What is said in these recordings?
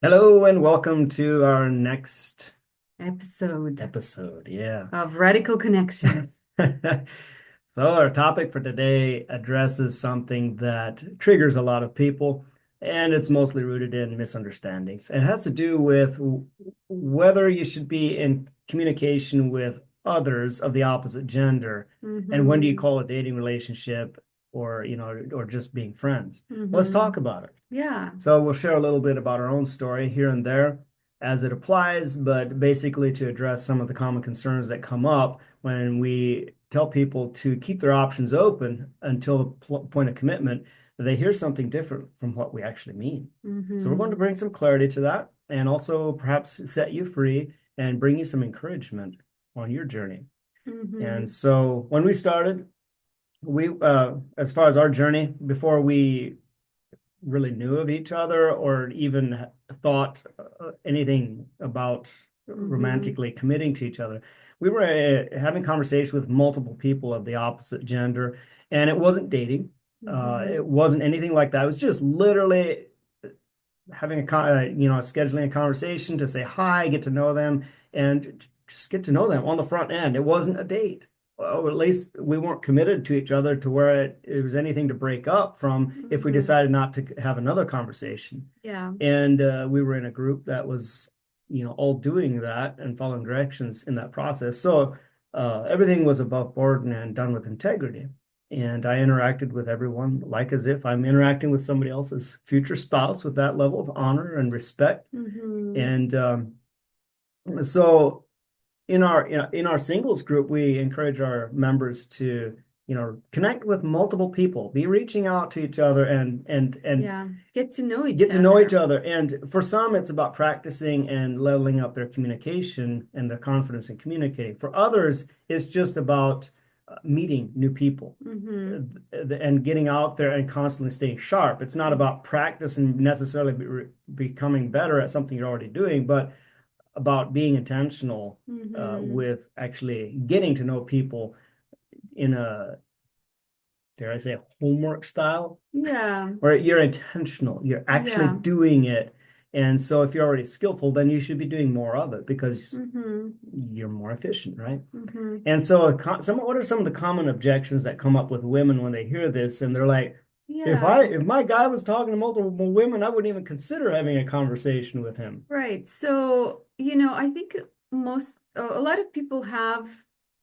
Hello and welcome to our next Episode episode. Yeah. of Radical Connection. So our topic for today addresses something that triggers a lot of people, and it's mostly rooted in misunderstandings. It has to do with whether you should be in communication with others of the opposite gender, and when do you Mm-hmm. call a dating relationship or just being friends. Let's Mm-hmm. talk about it. Yeah. So we'll share a little bit about our own story here and there as it applies, but basically to address some of the common concerns that come up when we tell people to keep their options open until the point of commitment, they hear something different from what we actually mean. So we're going to Mm-hmm. bring some clarity to that and also perhaps set you free and bring you some encouragement on your journey. Mm-hmm. And so when we started, as far as our journey, before we really knew of each other or even thought anything about Mm-hmm. romantically committing to each other. We were having conversation with multiple people of the opposite gender, and it wasn't dating. Mm-hmm. It wasn't anything like that. It was just literally having scheduling a conversation to say hi, get to know them, and just get to know them on the front end. It wasn't a date. Well, at least we weren't committed to each other to where it was anything to break up from if we Mm-hmm. decided not to have another conversation. Yeah. And we were in a group that was, all doing that and following directions in that process. So everything was above board and done with integrity. And I interacted with everyone like as if I'm interacting with somebody else's future spouse with that level of honor and respect. Mm-hmm. And so in our singles group, we encourage our members to, connect with multiple people, be reaching out to each other and Yeah. Get to know each get to know each other. other. And for some, it's about practicing and leveling up their communication and their confidence in communicating. For others, it's just about meeting new people Mm-hmm. and getting out there and constantly staying sharp. It's not about practice and necessarily becoming better at something you're already doing, but about being intentional Mm-hmm. with actually getting to know people in a, dare I say, homework style Yeah. where you're intentional, you're actually Yeah. doing it. And so if you're already skillful, then you should be doing more of it because Mm-hmm. you're more efficient, right? Mm-hmm. And so what are some of the common objections that come up with women when they hear this and they're like, Yeah. if my guy was talking to multiple women, I wouldn't even consider having a conversation with him. Right. So, I think a lot of people have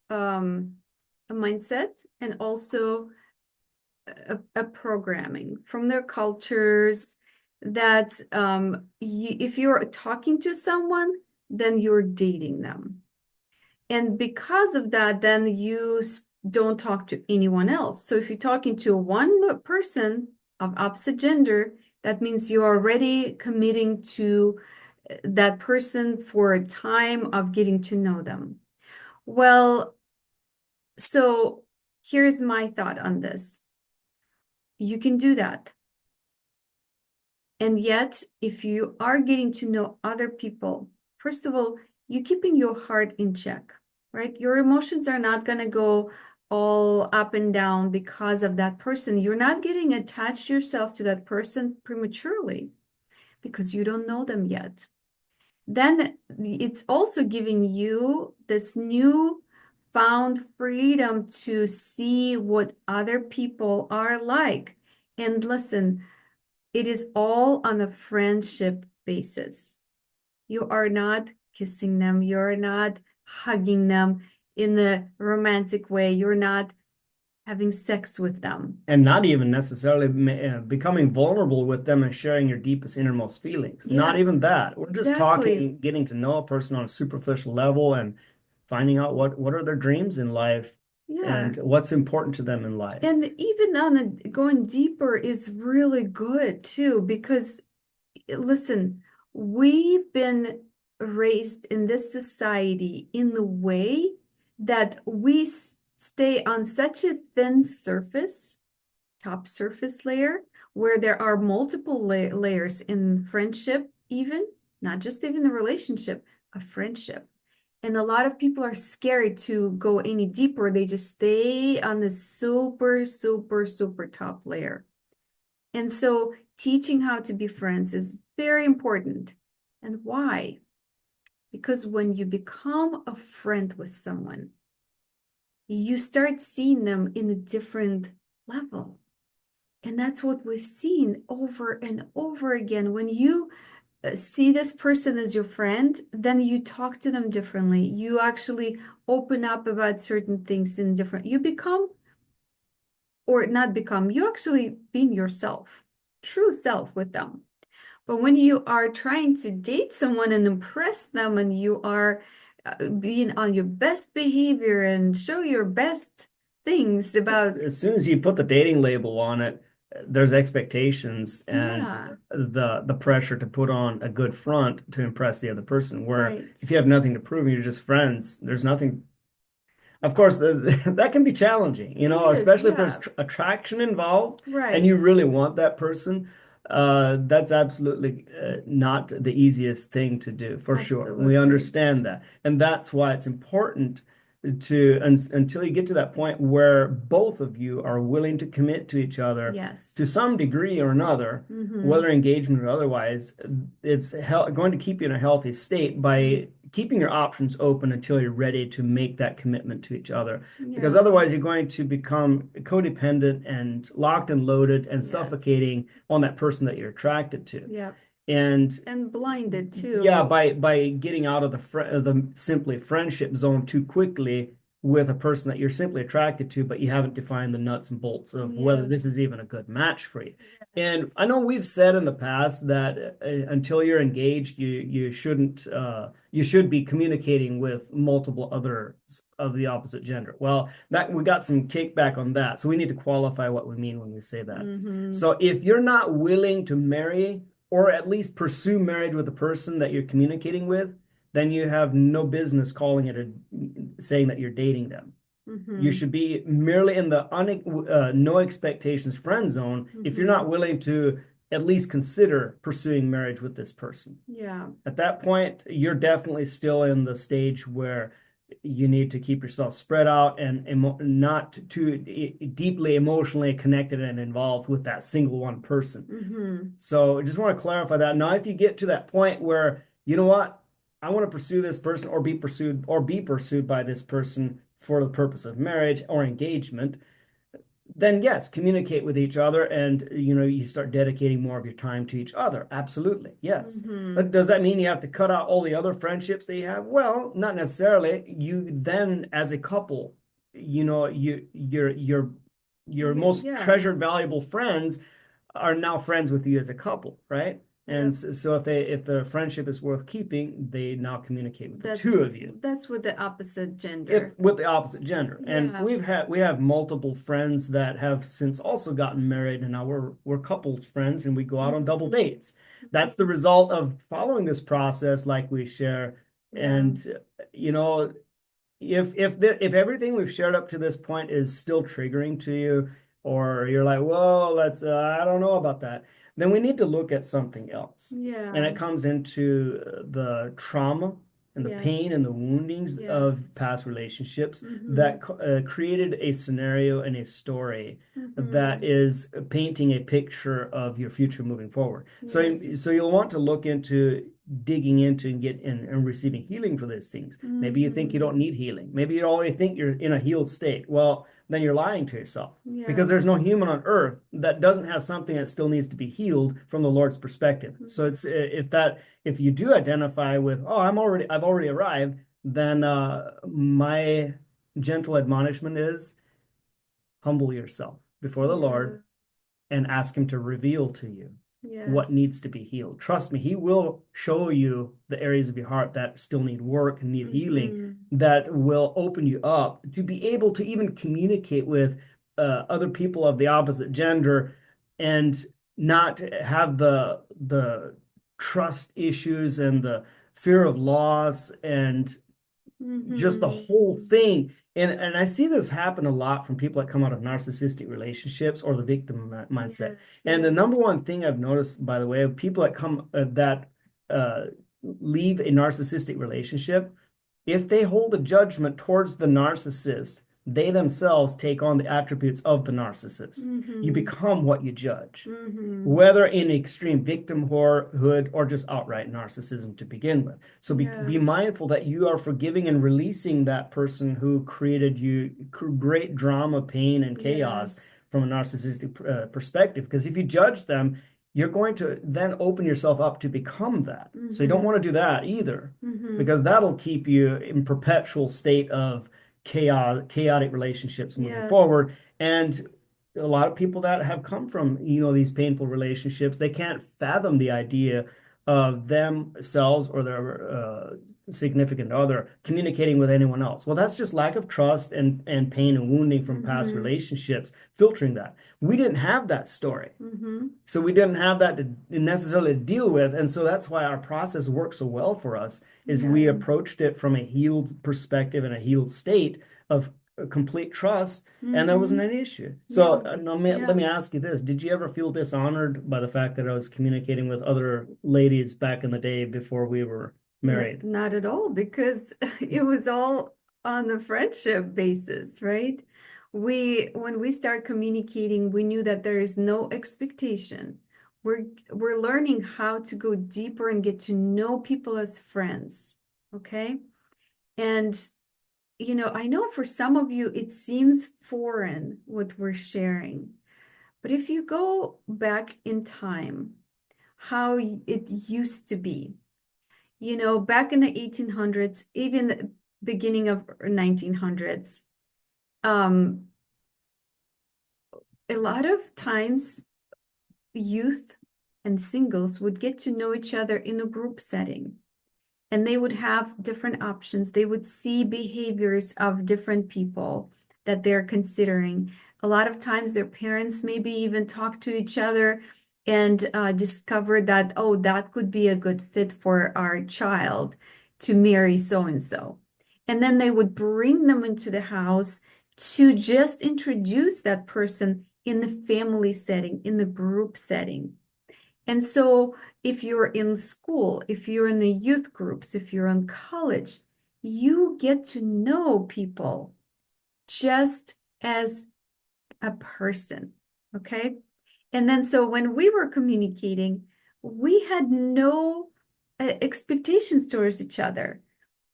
um, a mindset and also a programming from their cultures that if you're talking to someone, then you're dating them. And because of that, then you don't talk to anyone else. So if you're talking to one person of opposite gender, that means you're already committing to that person for a time of getting to know them. Well, so here's my thought on this. You can do that. And yet, if you are getting to know other people, first of all, you keeping your heart in check, right? Your emotions are not going to go all up and down because of that person. You're not getting attached yourself to that person prematurely because you don't know them yet. Then it's also giving you this new found freedom to see what other people are like. And listen, it is all on a friendship basis. You are not kissing them. You're not hugging them in the romantic way. You're not having sex with them. And not even necessarily becoming vulnerable with them and sharing your deepest innermost feelings. Not Yes, even that. We're just exactly. talking, getting to know a person on a superficial level and finding out what are their dreams in life Yeah. and what's important to them in life. And even on going deeper is really good too, because listen, we've been raised in this society in the way that we stay on such a thin surface, top surface layer, where there are multiple layers in friendship, even not just even the relationship, a friendship. And a lot of people are scared to go any deeper. They just stay on the super, super, super top layer. And so teaching how to be friends is very important. And why? Because when you become a friend with someone, you start seeing them in a different level. And that's what we've seen over and over again. When you see this person as your friend, then you talk to them differently. You actually open up about certain things in different, you become, or not become, you actually being yourself, true self with them. But when you are trying to date someone and impress them, and you are being on your best behavior and show your best things Just about, as soon as you put the dating label on it, there's expectations and yeah, the pressure to put on a good front to impress the other person. Where right. if you have nothing to prove, you're just friends. There's nothing. Of course, that can be challenging, It is, especially if there's yeah, attraction involved and you right. really want that person. That's absolutely not the easiest thing to do, for sure. We Absolutely. understand that. And that's why it's important until you get to that point where both of you are willing to commit to each other Yes. to some degree or another, Mm-hmm. whether engagement or otherwise, it's going to keep you in a healthy state Mm-hmm. by keeping your options open until you're ready to make that commitment to each other. Because Yeah. otherwise, you're going to become codependent and locked and loaded and Yes. suffocating on that person that you're attracted to. Yeah. And And blinded yeah, too. by getting out of the simply friendship zone too quickly with a person that you're simply attracted to, but you haven't defined the nuts and bolts of whether Yes. this is even a good match for you. Yes. And I know we've said in the past that until you're engaged, you shouldn't you should be communicating with multiple others of the opposite gender. Well, that we got some kickback on that, so we need to qualify what we mean when we say that. Mm-hmm. So if you're not willing to marry or at least pursue marriage with the person that you're communicating with, then you have no business calling it a saying that you're dating them. You Mm-hmm. should be merely in the no expectations friend zone if you're Mm-hmm. not willing to at least consider pursuing marriage with this person. Yeah. At that point, you're definitely still in the stage where you need to keep yourself spread out and not too deeply emotionally connected and involved with that single one person. Mm-hmm. So I just want to clarify that. Now, if you get to that point where, you know what, I want to pursue this person or be pursued by this person for the purpose of marriage or engagement, then yes, communicate with each other and you start dedicating more of your time to each other. Absolutely. Yes. Mm-hmm. But does that mean you have to cut out all the other friendships that you have? Well, not necessarily. You then as a couple, your most Yeah. treasured valuable friends are now friends with you as a couple, right? Yeah. And so if the friendship is worth keeping, they now communicate with the That two of you that's with the opposite if gender. with the opposite gender. And Yeah. we have multiple friends that have since also gotten married, and now we're couples friends, and we go out on double Mm-hmm. dates. That's the result of following this process, like we share. Yeah. And you know, if everything we've shared up to this point is still triggering to you, or you're like, whoa, that's I don't know about that, then we need to look at something else. And Yeah. it comes into the trauma and the pain Yes. and the woundings Yes. of past relationships Mm-hmm. that created a scenario and a story that Mm-hmm. is painting a picture of your future moving forward. Yes. So you'll want to look into digging into and and receiving healing for these things. Maybe you think you Mm-hmm. don't need healing. Maybe you already think you're in a healed state. Well, then you're lying to yourself because Yeah. there's no human on earth that doesn't have something that still needs to be healed from the Lord's perspective. So Mm-hmm. it's if you do identify with, oh, I've already arrived, then my gentle admonishment is humble yourself before the Yeah. Lord and ask him to reveal to you what Yes. needs to be healed. Trust me, he will show you the areas of your heart that still need work and need healing, Mm-hmm. that will open you up to be able to even communicate with other people of the opposite gender and not have the trust issues and the fear of loss and just the whole Mm-hmm. thing. And I see this happen a lot from people that come out of narcissistic relationships or the victim mindset. Yes. And the Yes. number one thing I've noticed, by the way, of people that come that leave a narcissistic relationship, if they hold a judgment towards the narcissist, they themselves take on the attributes of the narcissist. You Mm-hmm. become what you judge, Mm-hmm. whether in extreme victimhood or just outright narcissism to begin with. So Yeah. be mindful that you are forgiving and releasing that person who created you great drama, pain, and chaos Yes. from a narcissistic perspective. Because if you judge them, you're going to then open yourself up to become that. So you don't Mm-hmm. want to do that either, Mm-hmm. because that'll keep you in perpetual state of chaotic relationships moving Yes. forward. And a lot of people that have come from, these painful relationships, they can't fathom the idea of themselves or their significant other communicating with anyone else. Well, that's just lack of trust and pain and wounding from past Mm-hmm. relationships filtering that. We didn't have that story. Mm-hmm. So we didn't have that to necessarily deal with. And so that's why our process worked so well for us, is we Yeah. approached it from a healed perspective and a healed state of complete trust, and there wasn't Mm-hmm. any issue. Yeah. So let Yeah. me ask you this. Did you ever feel dishonored by the fact that I was communicating with other ladies back in the day before we were married? Not at all, because it was all on the friendship basis, right? When we start communicating, we knew that there is no expectation. We're learning how to go deeper and get to know people as friends, okay? And I know for some of you it seems foreign what we're sharing, but if you go back in time, how it used to be, back in the 1800s, even the beginning of 1900s, um, a lot of times youth and singles would get to know each other in a group setting, and they would have different options. They would see behaviors of different people that they're considering. A lot of times their parents maybe even talk to each other and discover that, oh, that could be a good fit for our child to marry so and so. And then they would bring them into the house to just introduce that person in the family setting, in the group setting. And so, if you're in school, if you're in the youth groups, if you're in college, you get to know people just as a person. Okay. And then, so when we were communicating, we had no expectations towards each other.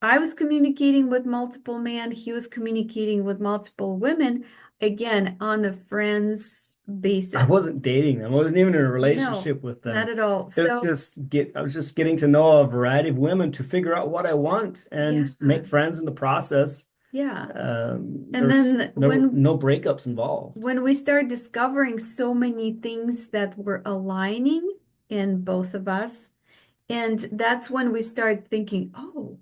I was communicating with multiple men, he was communicating with multiple women, again, on a friends I basis. wasn't dating them. I wasn't even in a No, relationship with not them. at all. It was So, just I was just getting to know a variety of women to figure out what I want yeah, and make friends in the process. yeah. And There's then when no breakups involved. when we start discovering so many things that were aligning in both of us, and that's when we start thinking, oh,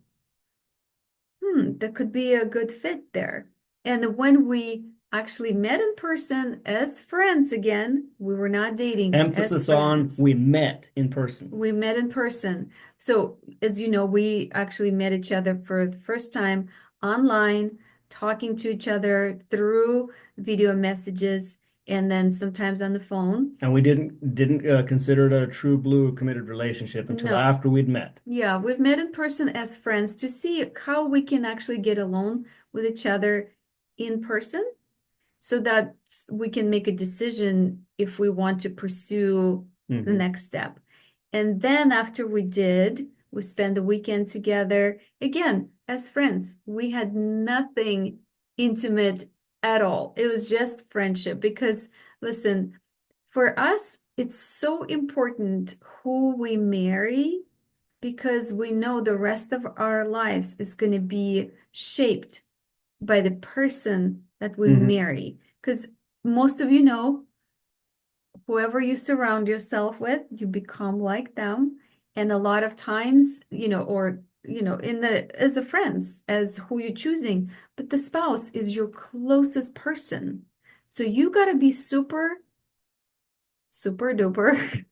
that could be a good fit there. And when we actually met in person as friends again, we were not dating, as Emphasis on friends. we met in person. We met in person. So, as you know, we actually met each other for the first time online, talking to each other through video messages and then sometimes on the phone. And we didn't consider it a true blue committed relationship until No, after we'd met. yeah, we've met in person as friends to see how we can actually get along with each other in person so that we can make a decision if we want to pursue the Hmm. next step. And then after we did, we spent the weekend together again as friends. We had nothing intimate at all. It was just friendship because, listen, for us, it's so important who we marry because we know the rest of our lives is going to be shaped by the person that we Hmm. marry. Because most of you know, whoever you surround yourself with, you become like them. And a lot of times, or in the as a friends, as who you're choosing, but the spouse is your closest person. So you gotta be super, super duper,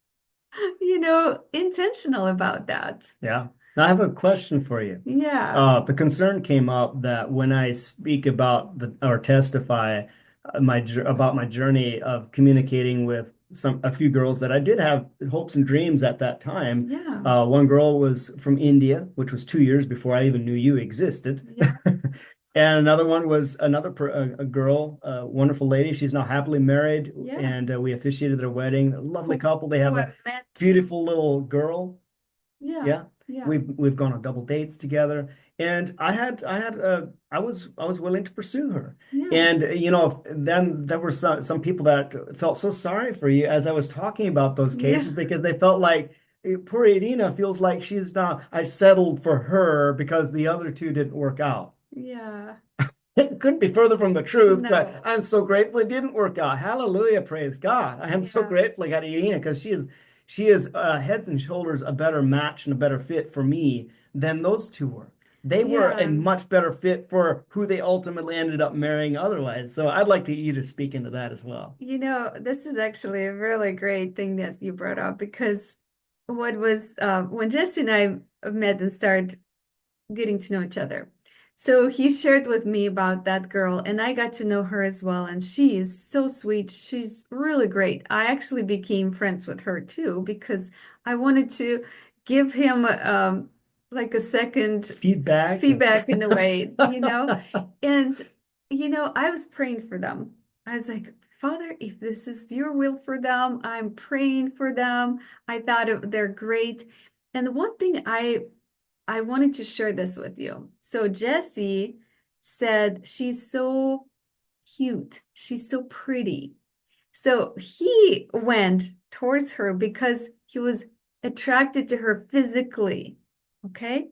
intentional about that. Yeah. Now I have a question for you. Yeah. The concern came up that when I speak about or testify about my journey of communicating with a few girls that I did have hopes and dreams at that time. Yeah. One girl was from India, which was 2 years before I even knew you existed. Yeah. And another one was a girl, a wonderful lady. She's now happily married, Yeah. and we officiated their wedding. A lovely Who couple. They who have a I've met too. beautiful little girl. Yeah. Yeah, Yeah. we've gone on double dates together, and I was willing to pursue her. Yeah. And then there were some people that felt so sorry for you as I was talking about those Yeah. cases because they felt like poor Irina feels like she's not. I settled for her because the other two didn't work out. Yeah. It couldn't be further from the truth, but No. I'm so grateful it didn't work out. Hallelujah, praise God. I am so Yeah. grateful I got Irina because she is heads and shoulders a better match and a better fit for me than those two were. They were a Yeah. much better fit for who they ultimately ended up marrying otherwise. So I'd like you to speak into that as well. This is actually a really great thing that you brought up because what was when Jesse and I met and started getting to know each other. So he shared with me about that girl, and I got to know her as well. And she is so sweet. She's really great. I actually became friends with her too because I wanted to give him like a second Feedback. feedback in a way, you know? And, I was praying for them. I was like, Father, if this is your will for them, I'm praying for them. I thought they're great. And the one thing I wanted to share this with you. So Jessie said she's so cute. She's so pretty. So he went towards her because he was attracted to her physically. Okay.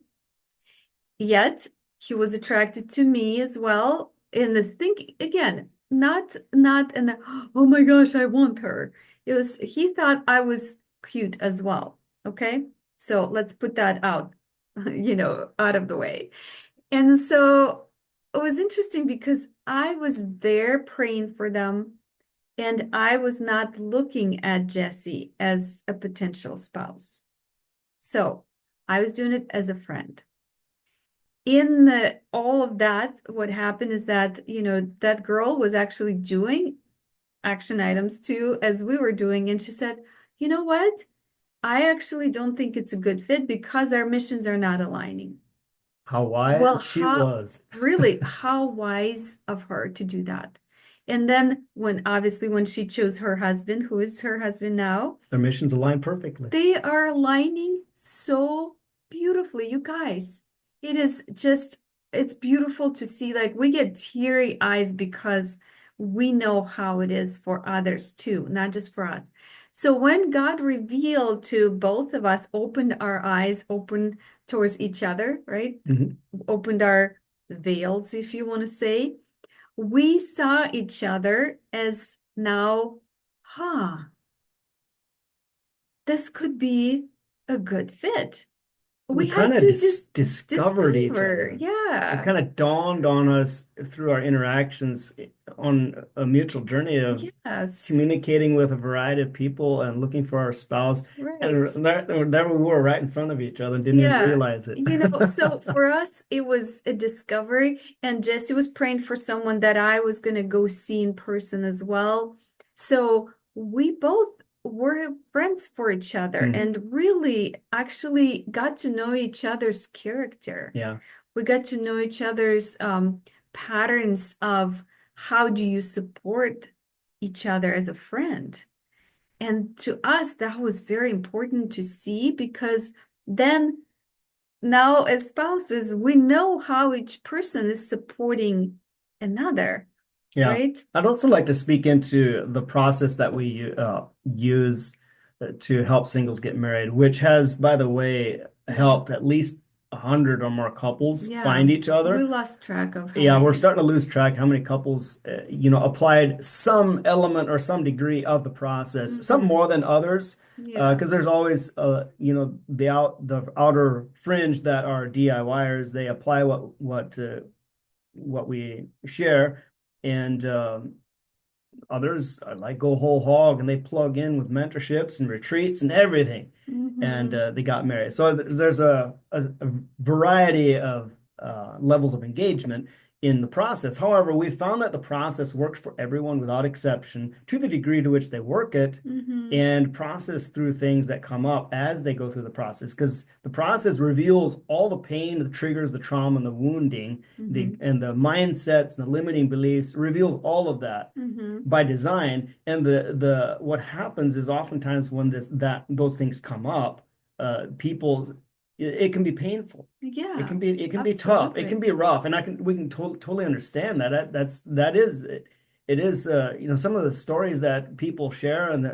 Yet he was attracted to me as well. And the think again, not in the oh my gosh, I want her. It was he thought I was cute as well. Okay. So let's put that out, out of the way. And so it was interesting because I was there praying for them and I was not looking at Jesse as a potential spouse. So I was doing it as a friend. All of that, what happened is that, that girl was actually doing action items too, as we were doing. And she said, you know what? I actually don't think it's a good fit because our missions are not aligning. How Well, wise she was. how wise of her to do that. And then obviously when she chose her husband, who is her husband now, Their missions align perfectly. they are aligning so beautifully, you guys. It's beautiful to see. Like we get teary eyes because we know how it is for others too, not just for us. So when God revealed to both of us, opened our eyes, opened towards each other, right? Mhm. Opened our veils, if you want to say, we saw each other as now, huh, this could be a good fit. We We had kind of to just discovered each discover. other. It Yeah. kind of dawned on us through our interactions on a mutual journey of Yes. communicating with a variety of people and looking for our spouse. Right. And there we were right in front of each other and didn't even Yeah. realize it. So for us, it was a discovery, and Jesse was praying for someone that I was going to go see in person as well. So we both were friends for each other Mhm. and really actually got to know each other's character. Yeah. We got to know each other's patterns of how do you support each other as a friend. And to us, that was very important to see because then now as spouses, we know how each person is supporting another, Yeah. right? I'd also like to speak into the process that we use to help singles get married, which has, by the way, Yeah. helped at least 100 or more couples Yeah. find each We other. lost track of how Yeah, we're many. starting to lose track how many couples, applied some element or some degree of the process, some Hmm. more than others, Yeah. because there's always, the outer fringe that are DIYers. They apply what we share, and others are like go whole hog and they plug in with mentorships and retreats and everything, and Hmm. they got married. So there's a variety of levels of engagement. in the process. However, we found that the process works for everyone without exception to the degree to which they work it Mm-hmm. and process through things that come up as they go through the process. Because the process reveals all the pain, the triggers, the trauma, and the wounding, Mm-hmm. and the mindsets, and the limiting beliefs, reveals all of that Mm-hmm. by design. And the what happens is oftentimes when those things come up, people it can be painful. Yeah, It can be tough. It can absolutely. be rough, and we can totally understand that. That is it. It is some of the stories that people share and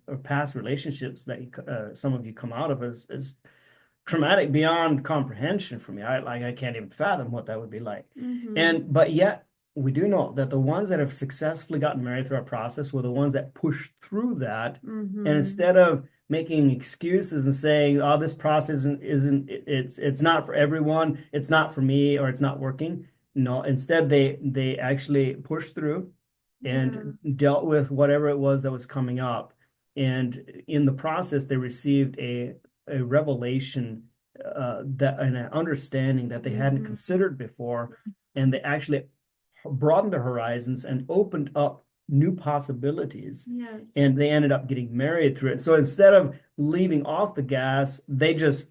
or past relationships that some of you come out of is traumatic beyond comprehension for me. I can't even fathom what that would be like. Mm-hmm. And but yet we do know that the ones that have successfully gotten married through our process were the ones that pushed through that. And Mm-hmm. instead of making excuses and saying, "Oh, this process isn't it's not for everyone, it's not for me, or it's not working." No, instead they actually pushed through Yeah. and dealt with whatever it was that was coming up. And in the process, they received a revelation that and an understanding that they hadn't Mm-hmm. considered before, and they actually broadened their horizons and opened up new possibilities. Yes. And they ended up getting married through it. So instead of leaving off the gas, they just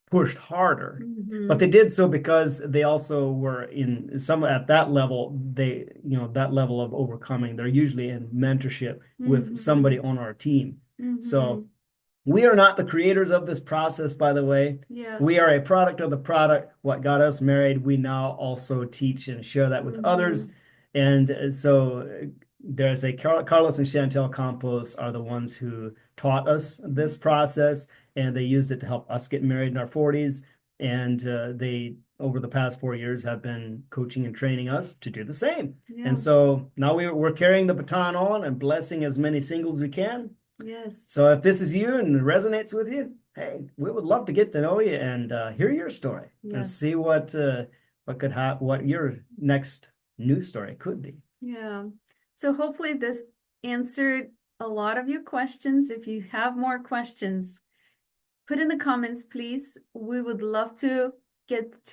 pushed harder. But Mm-hmm. they did so because they also were in some at that level, that level of overcoming, they're usually in mentorship with Mm-hmm. somebody on our team. Mm-hmm. So we are not the creators of this process, by the way. Yeah. We are a product of the product. What got us married, we now also teach and share that with Mm-hmm. others. And so there's Carlos and Chantel Campos are the ones who taught us this process, and they used it to help us get married in our 40s. And they, over the past 4 years, have been coaching and training us to do the same. And Yeah. so now we're carrying the baton on and blessing as many singles as we can. Yes. So if this is you and resonates with you, hey, we would love to get to know you and hear your story and Yes. see what your next news story could be. Yeah. So hopefully this answered a lot of your questions. If you have more questions, put in the comments, please. We would love to get back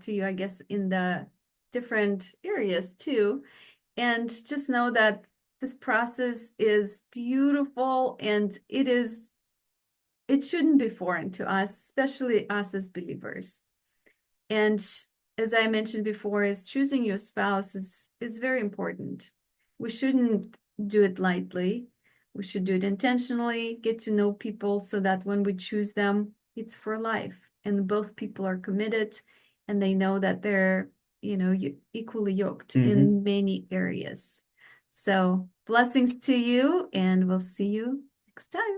to you, I guess, in the different areas too. And just know that this process is beautiful and it shouldn't be foreign to us, especially us as believers. And as I mentioned before, is choosing your spouse is very important. We shouldn't do it lightly. We should do it intentionally, get to know people so that when we choose them, it's for life. And both people are committed and they know that they're, equally yoked Hmm. in many areas. So blessings to you, and we'll see you next time.